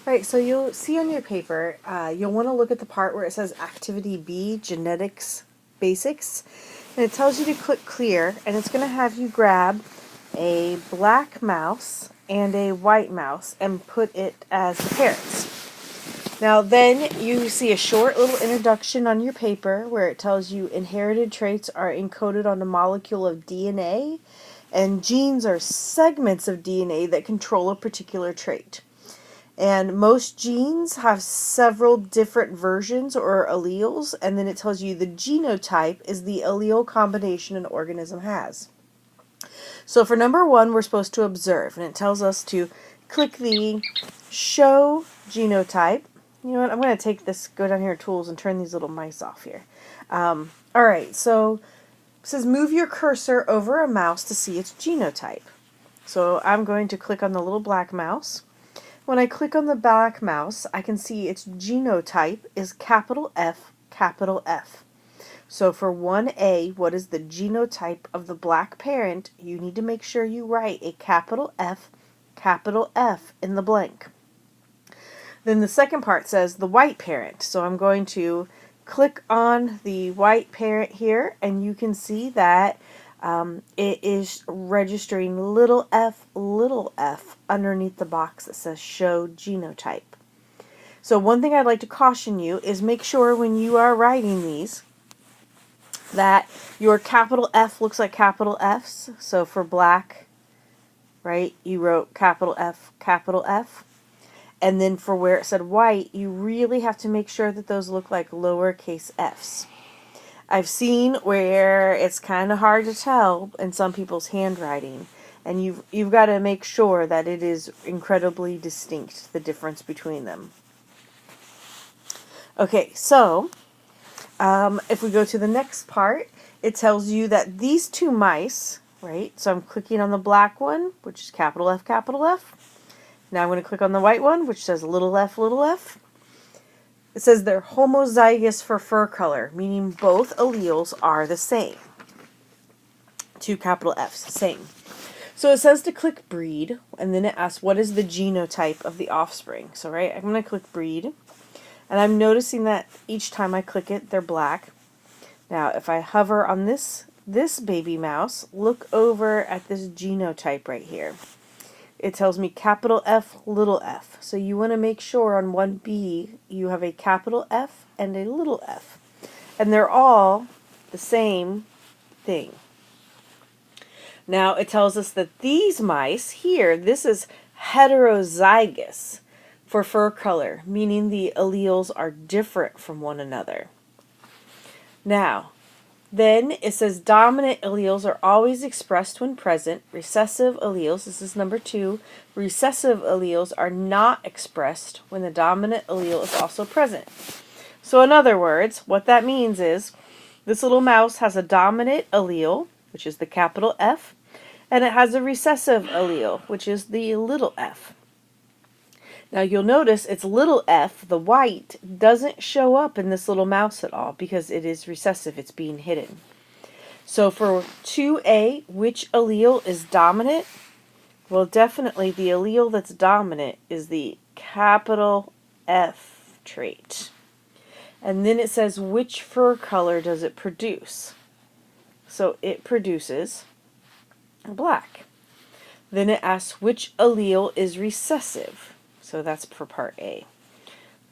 Right, so you'll see on your paper, you'll want to look at the part where it says Activity B, Genetics Basics, and it tells you to click Clear, and it's going to have you grab a black mouse and a white mouse and put it as the parents. Now then you see a short little introduction on your paper where it tells you inherited traits are encoded on a molecule of DNA, and genes are segments of DNA that control a particular trait. And most genes have several different versions or alleles, and then it tells you the genotype is the allele combination an organism has. So for number 1, we're supposed to observe, and it tells us to click the Show Genotype. You know what, I'm going to take this, go down here to Tools, and turn these little mice off here. Alright, so it says move your cursor over a mouse to see its genotype. So I'm going to click on the little black mouse. When I click on the black mouse, I can see its genotype is capital F, capital F. So for 1A, what is the genotype of the black parent? You need to make sure you write a capital F in the blank. Then the second part says the white parent. So I'm going to click on the white parent here, and you can see that it is registering little f underneath the box that says Show Genotype. So one thing I'd like to caution you is make sure when you are writing these that your capital F looks like capital F's. So for black, right, you wrote capital F, capital F. And then for where it said white, you really have to make sure that those look like lowercase f's. I've seen where it's kind of hard to tell in some people's handwriting, and you've got to make sure that it is incredibly distinct, the difference between them. Okay, so if we go to the next part, it tells you that these two mice, right, so I'm clicking on the black one, which is capital F, capital F. Now I'm going to click on the white one, which says little f, little f. It says they're homozygous for fur color, meaning both alleles are the same. Two capital F's, same. So it says to click breed, and then it asks what is the genotype of the offspring. So right, I'm going to click breed, and I'm noticing that each time I click it, they're black. Now if I hover on this baby mouse, look over at this genotype right here. It tells me capital F, little f. So you want to make sure on 1B you have a capital F and a little f. And they're all the same thing. Now it tells us that these mice here, this is heterozygous for fur color, meaning the alleles are different from one another. Now, then it says dominant alleles are always expressed when present. Recessive alleles, this is number 2, recessive alleles are not expressed when the dominant allele is also present. So in other words, what that means is this little mouse has a dominant allele, which is the capital F, and it has a recessive allele, which is the little f. Now you'll notice its little f, the white, doesn't show up in this little mouse at all because it is recessive, it's being hidden. So for 2A, which allele is dominant? Well, definitely the allele that's dominant is the capital F trait. And then it says which fur color does it produce? So it produces black. Then it asks which allele is recessive. So that's for part A.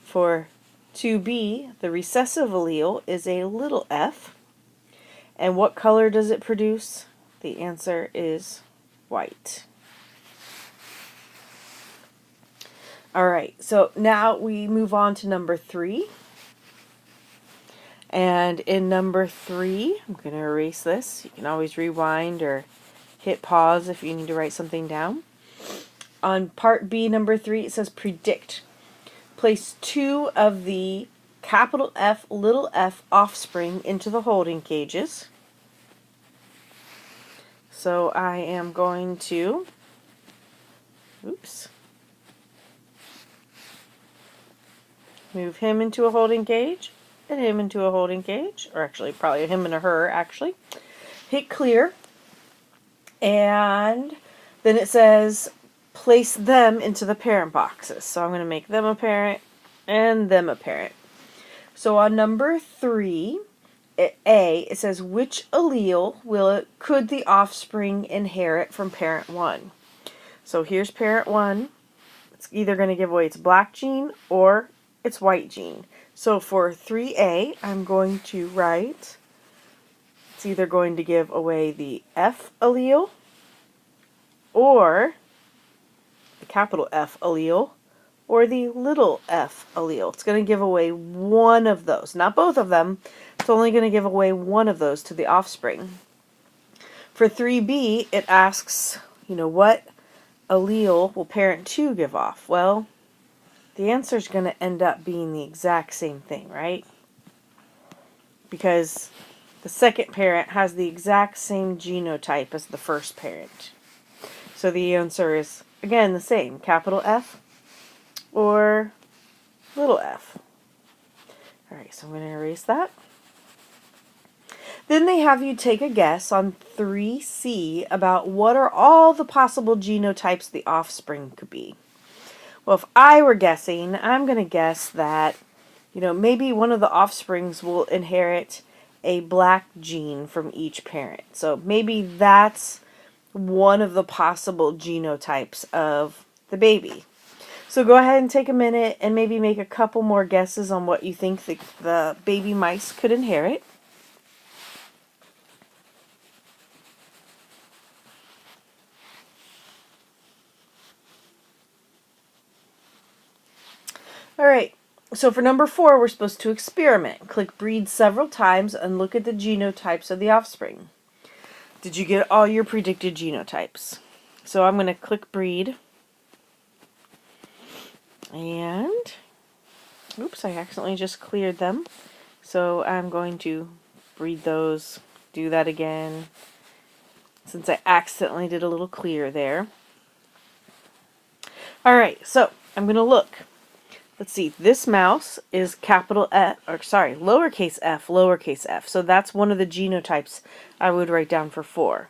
For 2B, the recessive allele is a little f. And what color does it produce? The answer is white. Alright, so now we move on to number 3. And in number 3, I'm going to erase this. You can always rewind or hit pause if you need to write something down. On part B, number 3, it says predict. Place 2 of the capital F, little f offspring into the holding cages. So I am going to, move him into a holding cage and him into a holding cage, or actually probably him and a her actually. Hit clear, and then it says place them into the parent boxes. So I'm going to make them a parent and them a parent. So on number 3, A, it says, which allele could the offspring inherit from parent 1? So here's parent 1. It's either going to give away its black gene or its white gene. So for 3A, I'm going to write, it's either going to give away the F allele or the capital F allele or the little f allele. It's going to give away one of those, not both of them. It's only going to give away one of those to the offspring. For 3B, it asks, what allele will parent 2 give off? Well, the answer is going to end up being the exact same thing, right? Because the second parent has the exact same genotype as the first parent. So the answer is, again, the same, capital F or little f. Alright, so I'm going to erase that. Then they have you take a guess on 3C about what are all the possible genotypes the offspring could be. Well, if I were guessing, I'm going to guess that, maybe one of the offsprings will inherit a black gene from each parent. So maybe that's one of the possible genotypes of the baby. So go ahead and take a minute and maybe make a couple more guesses on what you think the baby mice could inherit. Alright, so for number 4, we're supposed to experiment. Click breed several times and look at the genotypes of the offspring. Did you get all your predicted genotypes? So I'm going to click breed. And, oops, I accidentally just cleared them. So I'm going to breed those, do that again, since I accidentally did a little clear there. Alright, so I'm going to look. Let's see, this mouse is lowercase f, lowercase f. So that's one of the genotypes I would write down for 4.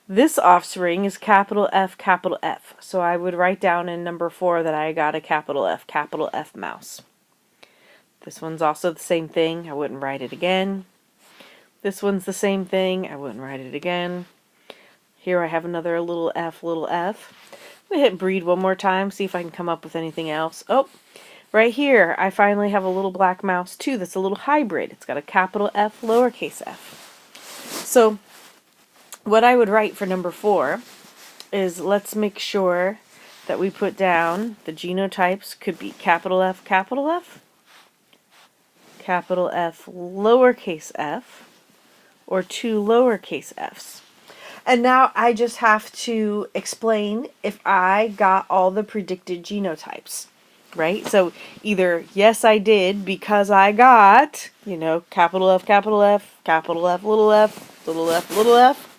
This offspring is capital F, so I would write down in number 4 that I got a capital F mouse. This one's also the same thing, I wouldn't write it again. This one's the same thing, I wouldn't write it again. Here I have another little f, little f. I'm going to hit breed one more time, see if I can come up with anything else. Oh, right here I finally have a little black mouse too that's a little hybrid. It's got a capital F, lowercase f. So what I would write for number 4 is, let's make sure that we put down the genotypes could be capital F, lowercase f, or 2 lowercase f's. And now I just have to explain if I got all the predicted genotypes, right? So either, yes, I did because I got, capital F, capital F, little f, little f,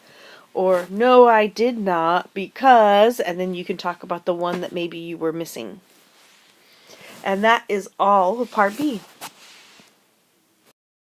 or no, I did not because, and then you can talk about the one that maybe you were missing. And that is all of Part B.